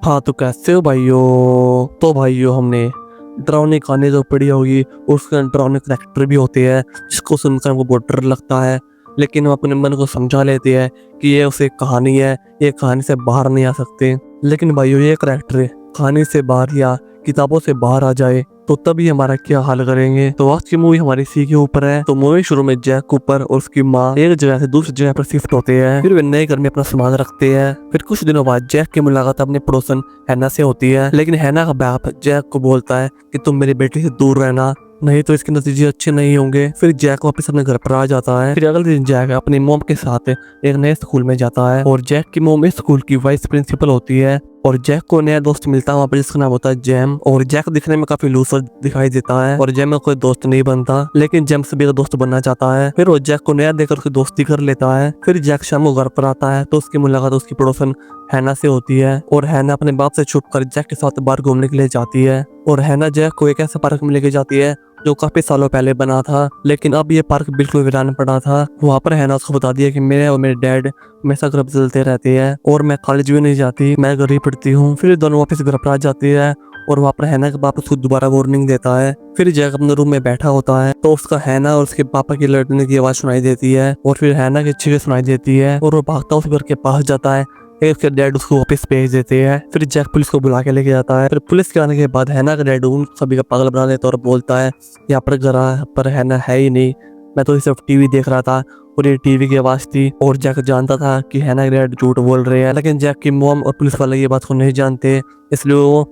हाँ तो कैसे हो भाइयों। तो भाइयों हमने डरावनी कहानी जो पढ़ी होगी उसके अंदर डरावने करेक्टर भी होते हैं जिसको सुनकर हमको बहुत डर लगता है। लेकिन हम अपने मन को समझा लेते हैं कि ये उसे कहानी है, ये कहानी से बाहर नहीं आ सकते। लेकिन भाइयों ये करेक्टर कहानी से बाहर या किताबों से बाहर आ जाए तो तभी हमारा क्या हाल करेंगे। तो आज की मूवी हमारी इसी के ऊपर है। तो मूवी शुरू में जैक कूपर और उसकी माँ एक जगह से दूसरी जगह पर शिफ्ट होते हैं। फिर वे नए घर में अपना सामान रखते हैं। फिर कुछ दिनों बाद जैक की मुलाकात अपने पड़ोसन हैना से होती है। लेकिन हैना का बाप जैक को बोलता है कि तुम मेरी बेटी से दूर रहना, नहीं तो इसके नतीजे अच्छे नहीं होंगे। फिर जैक वापस अपने घर पर आ जाता है। फिर अगले दिन जैक अपनी मोम के साथ एक नए स्कूल में जाता है और जैक की मोम इस स्कूल की वाइस प्रिंसिपल होती है। और जैक को नया दोस्त मिलता है वहाँ पर जिसका नाम होता है जैम। और जैक दिखने में काफी लूसर दिखाई देता है और जैम में कोई दोस्त नहीं बनता, लेकिन जैम से भी एक दोस्त बनना चाहता है। फिर वो जैक को नया देकर उसकी दोस्ती कर लेता है। फिर जैक शाम को घर पर आता है तो उसकी मुलाकात उसकी पड़ोसन हैना से होती है। और हैना अपने बाप से छुप कर जैक के साथ बाहर घूमने के लिए जाती है। और हैना जैक को एक ऐसे पार्क में लेके जाती है जो काफी सालों पहले बना था, लेकिन अब ये पार्क बिल्कुल वीरान पड़ा था। वहाँ पर हैना उसको बता दिया कि मेरे और मेरे डैड हमेशा घर बदलते रहते हैं और मैं कॉलेज भी नहीं जाती, मैं घर ही पढ़ती हूँ। फिर दोनों वापस घर पर आ जाती है और वहाँ पर हैना के बाप उसको दोबारा वार्निंग देता है। फिर जैक अपने रूम में बैठा होता है तो उसका हैना और उसके पापा की लड़ने की आवाज सुनाई देती है और फिर हैना की चीखें सुनाई देती है और वो भागता उस घर के पास जाता है। उसके डैड उसको वापस भेज देते हैं। फिर जैक पुलिस को बुला के लेके जाता है। फिर पुलिस के आने के बाद हैना का डैड उन सभी का पागल बना देता है और बोलता है यहाँ पर घर पर हैना है ही नहीं, मैं तो सिर्फ टीवी देख रहा था और ये टीवी की आवाज थी। और जैक जानता था कि हैना के डैड झूठ बोल रहे हैं, लेकिन जैक की मॉम और पुलिस वाले ये बात को नहीं जानते, इसलिए वो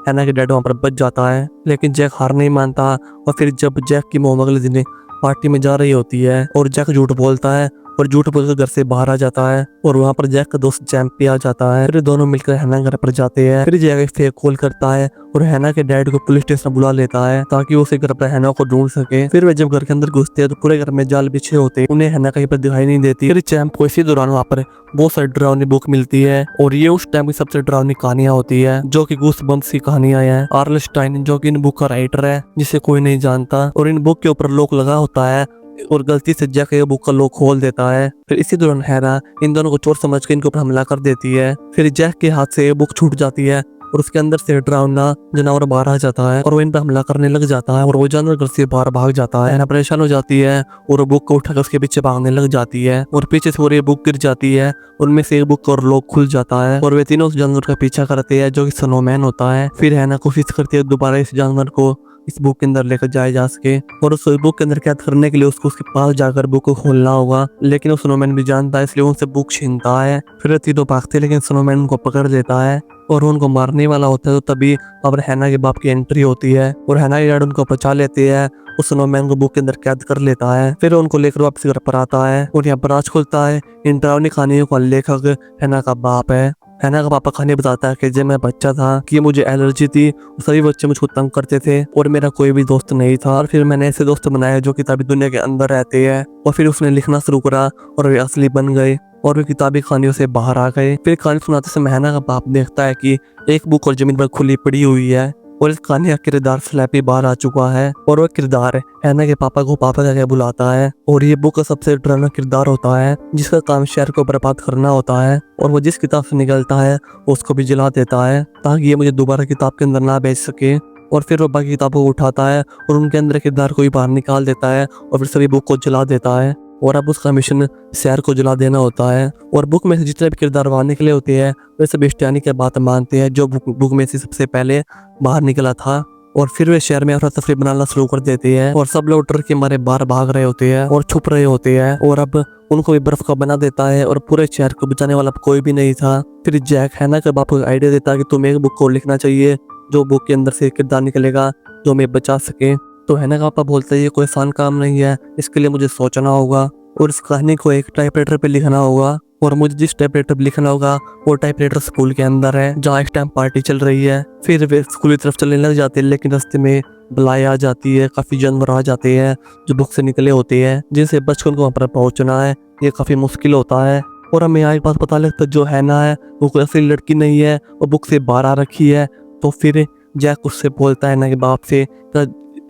हैना के डैड वहाँ पर बच जाता है। लेकिन जैक हार नहीं मानता और फिर जब जैक की मॉम अगले दिन पार्टी में जा रही होती है और जैक झूठ बोलता है और झूठ बोलकर घर से बाहर आ जाता है और वहाँ पर जैक का दोस्त जैम्प भी आ जाता है। फिर दोनों मिलकर हैना घर पर जाते हैं। फिर जैक एक फेक कॉल करता है और हैना के डैड को पुलिस स्टेशन बुला लेता है ताकि वो उसे घर पर हैना को ढूंढ सके। फिर वे जब घर के अंदर घुसते हैं तो पूरे घर में जाल बिछे होते हैं, उन्हें हैना कहीं पर दिखाई नहीं देती। फिर जैम्प को इसी दौरान वहाँ पर बहुत सारी डरावनी बुक मिलती है और ये उस टाइम की सबसे डरावनी कहानियां होती है जो कि गूज़बम्प्स की कहानियां हैं। आर्ल स्टाइन जो कि इन बुक का राइटर है जिसे कोई नहीं जानता, और इन बुक के ऊपर लॉक लगा होता है और गलती से जैक ये बुक का लॉक खोल देता है। फिर इसी दौरान हैना इन दोनों को चोर समझ के इनके ऊपर हमला कर देती है। फिर जैक के हाथ से ये बुक छूट जाती है और उसके अंदर से डरावना जानवर बाहर आ जाता है और वो इन पर हमला करने लग जाता है और वो जानवर घर से बाहर भाग जाता है। हैना परेशान हो जाती है और बुक को उठाकर उसके पीछे भागने लग जाती है और पीछे से वो ये बुक गिर जाती है, उनमें से एक बुक और लॉक खुल जाता है और वे तीनों उस जानवर का पीछा करते हैं जो कि स्नोमैन होता है। फिर हैना कोशिश करती है दोबारा इस जानवर को इस बुक के अंदर लेकर जाए जा सके और उस बुक के अंदर कैद करने के लिए उसको उसके पास जाकर बुक को खोलना होगा, लेकिन वो स्नोमैन भी जानता है इसलिए उनसे बुक छीनता है। फिर तीनों भागते हैं लेकिन स्नोमैन उनको पकड़ लेता है और उनको मारने वाला होता है। तो तभी अब हैना के बाप की एंट्री होती है और हैना के डैड उनको बचा लेते हैं, उस स्नोमैन को बुक के अंदर कैद कर लेता है। फिर उनको लेकर वापस घर पर आता है और यहाँ पर आज खुलता है। इन डरावनी कहानियों का लेखक हैना का बाप है। हैना का पापा कहानी बताता है कि जब मैं बच्चा था कि मुझे एलर्जी थी, सभी बच्चे मुझको तंग करते थे और मेरा कोई भी दोस्त नहीं था। और फिर मैंने ऐसे दोस्त बनाए जो किताबी दुनिया के अंदर रहते हैं और फिर उसने लिखना शुरू करा और वे असली बन गए और वे किताबी कहानियों से बाहर आ गए। फिर कहानी सुनाते समय हैना का बाप देखता है कि एक बुक और जमीन पर खुली पड़ी हुई है और इस कहानी का किरदार स्लैपी बाहर आ चुका है और वह किरदार हैना के पापा को पापा कहकर बुलाता है। और ये बुक का सबसे डरावना किरदार होता है जिसका काम शहर को बर्बाद करना होता है और वो जिस किताब से निकलता है उसको भी जला देता है ताकि ये मुझे दोबारा किताब के अंदर ना बेच सके। और फिर वो बाकी किताबों को उठाता है और उनके अंदर किरदार को भी बाहर निकाल देता है और फिर सभी बुक को जला देता है और अब उसका मिशन शहर को जला देना होता है। और बुक में से जितने भी किरदार बाहर निकले होते हैं वे सब इस्टियानी की बात मानते हैं जो बुक में से सबसे पहले बाहर निकला था। और फिर वे शहर में अफरा तफरी बनाना शुरू कर देते हैं और सब लोग डर के मारे बाहर भाग रहे होते हैं और छुप रहे होते हैं और अब उनको भी बर्फ का बना देता है और पूरे शहर को बचाने वाला कोई भी नहीं था। फिर जैक हैना के बाप को आइडिया देता है कि तुम्हें एक बुक को लिखना चाहिए जो बुक के अंदर से किरदार निकलेगा जो हमें बचा सके। तो हैना का पापा बोलता है ये कोई आसान काम नहीं है, इसके लिए मुझे सोचना होगा और इस कहानी को एक टाइपराइटर पे लिखना होगा और मुझे जिस टाइपराइटर पे लिखना होगा वो टाइपराइटर स्कूल के अंदर है जहाँ इस टाइम पार्टी चल रही है। फिर वे स्कूल की तरफ चलने लग जाते हैं लेकिन रास्ते में बलाई आ जाती है, काफी जानवर आ जाते हैं जो बुक से निकले होते हैं जिनसे बचकर उनको वहाँ पर पहुँचना है ये काफी मुश्किल होता है। और हमें यहाँ एक बात पता लगता है जो हैना है वो कोई असली लड़की नहीं है, वो बुक से बाहर आ रखी है। तो फिर जैक उससे बोलता है हैना के बाप से,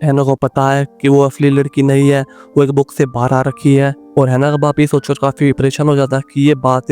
हैना को पता है कि वो असली लड़की नहीं है, वो एक बुक से बाहर आ रखी है। और हैना का बाप ये सोचकर काफी परेशान हो जाता है कि ये बात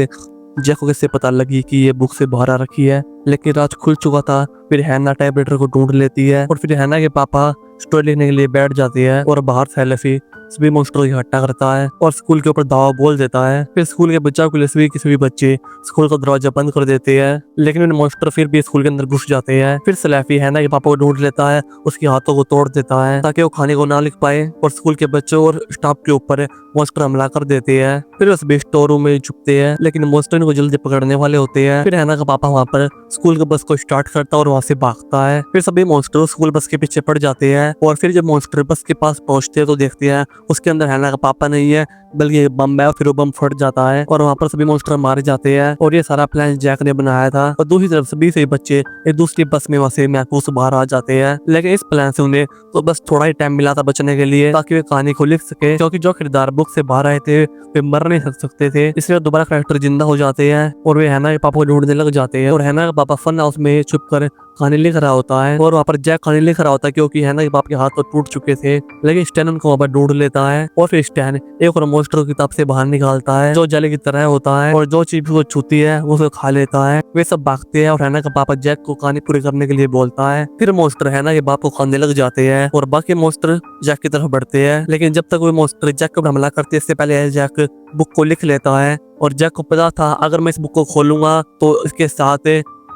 जैक को कैसे पता लगी कि ये बुक से बाहर आ रखी है, लेकिन राज खुल चुका था। फिर हैना टाइपराइटर को ढूंढ लेती है और फिर हैना के पापा स्टोरी लिखने के लिए बैठ जाते हैं और बाहर से लफी सभी मॉन्स्टरों की इकट्ठा करता है और स्कूल के ऊपर दावा बोल देता है। फिर स्कूल के बच्चों के लिए सभी बच्चे स्कूल का दरवाजा बंद कर देते हैं, लेकिन उन मॉन्स्टर फिर भी स्कूल के अंदर घुस जाते हैं। फिर सलैफी हैना के पापा को ढूंढ लेता है, उसके हाथों को तोड़ देता है ताकि वो खाने को ना लिख पाए और स्कूल के बच्चों और स्टाफ के ऊपर मॉन्स्टर हमला कर देते हैं। फिर उस स्टोर रूम में छुपते हैं, लेकिन मॉन्स्टर इनको जल्दी पकड़ने वाले होते हैं। फिर हैना का पापा वहाँ पर स्कूल के बस को स्टार्ट करता है और वहाँ से भागता है। फिर सभी मॉन्स्टर स्कूल बस के पीछे पड़ जाते हैं और फिर जब मॉन्स्टर बस के पास पहुंचते हैं तो देखते हैं उसके अंदर हैना का पापा नहीं है बल्कि एक बम है। फिर वो बम फट जाता है और वहाँ पर सभी मॉन्स्टर मारे जाते हैं और ये सारा प्लान जैक ने बनाया था। और दूसरी तरफ सभी से बच्चे एक दूसरी बस में वहाँ से महफूज बाहर आ जाते हैं, लेकिन इस प्लान से उन्हें तो बस थोड़ा ही टाइम मिला था बचने के लिए ताकि वे कहानी को लिख सके, क्योंकि जो किरदार बुक से बाहर आए थे वे मर नहीं सकते थे। इसलिए दोबारा कैरेक्टर जिंदा हो जाते हैं और वे हैना के पापा को ढूंढने लग जाते हैं। और हैना का पापा फन हाउस में छुप कर कहानी लिख रहा होता है और वहाँ पर जैक कहानी लिख रहा होता है, क्योंकि हैना के पापा के हाथ तो टूट चुके थे। लेकिन स्टैन उनको वहाँ पर ढूंढ लेता है और फिर स्टैन एक और मॉन्स्टर किताब से बाहर निकालता है जो जले की तरह होता है और जो चीज को छूती है वो उसे खा लेता है। वे सब भागते हैं और हैना का पापा जैक को कहानी पूरी करने के लिए बोलता है। फिर मॉन्स्टर हैना के बाप को खाने लग जाते हैं और बाकी मॉन्स्टर जैक की तरफ बढ़ते हैं, लेकिन जब तक वो मॉन्स्टर जैक पर हमला करते इससे पहले जैक बुक को लिख लेता है। और जैक को पता था अगर मैं इस बुक को खोलूंगा तो इसके साथ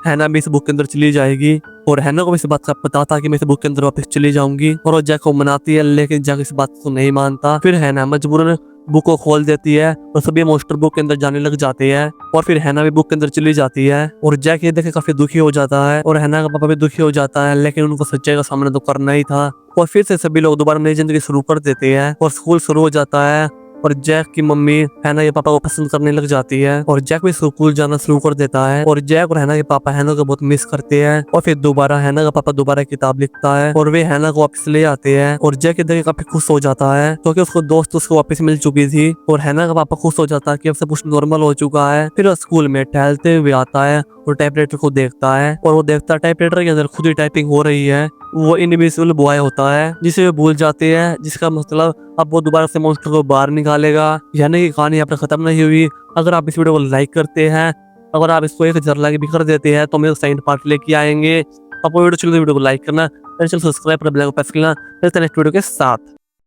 हैना भी इस बुक के अंदर चली जाएगी और हैना को भी इस बात का पता था कि मैं इस बुक के अंदर वापस चली जाऊंगी और वो जैक को मनाती है, लेकिन जैक इस बात को नहीं मानता। फिर हैना मजबूरन बुक को खोल देती है और सभी मॉन्स्टर बुक के अंदर जाने लग जाते हैं और फिर हैना भी बुक के अंदर चली जाती है और जैक ये देखे काफी दुखी हो जाता है और हैना का पापा भी दुखी हो जाता है, लेकिन उनको सच्चाई का सामना तो करना ही था। और फिर से सभी लोग दोबारा नई जिंदगी शुरू कर देते हैं और स्कूल शुरू हो जाता है और जैक की मम्मी हैना के पापा को पसंद करने लग जाती है और जैक भी स्कूल जाना शुरू कर देता है और जैक और हैना के पापा हैना को बहुत मिस करते हैं। और फिर दोबारा हैना का पापा दोबारा किताब लिखता है और वे हैना को वापस ले आते हैं और जैक इधर काफी खुश हो जाता है क्योंकि उसको दोस्त उसको वापस मिल चुकी थी और हैना का पापा खुश हो जाता है कि अब सब कुछ नॉर्मल हो चुका है। फिर वो स्कूल में टहलते हुए आता है और टाइपराइटर को देखता है और वो देखता है टाइपराइटर के अंदर खुद ही टाइपिंग हो रही है। वो इनविजिबल बॉय होता है जिसे वे भूल जाते हैं, जिसका मतलब अब वो दोबारा से मॉन्स्टर को बाहर निकालेगा। यानी कि कहानी यहाँ पर खत्म नहीं हुई। अगर आप इस वीडियो को लाइक करते हैं, अगर आप इसको 1000 लाइक भी कर देते हैं तो मेरे सेकंड पार्ट लेके आएंगे। आपको वीडियो चलो वीडियो को लाइक करना, चैनल सब्सक्राइब कर बेल आइकन प्रेस करना। नेक्स्ट वीडियो के साथ।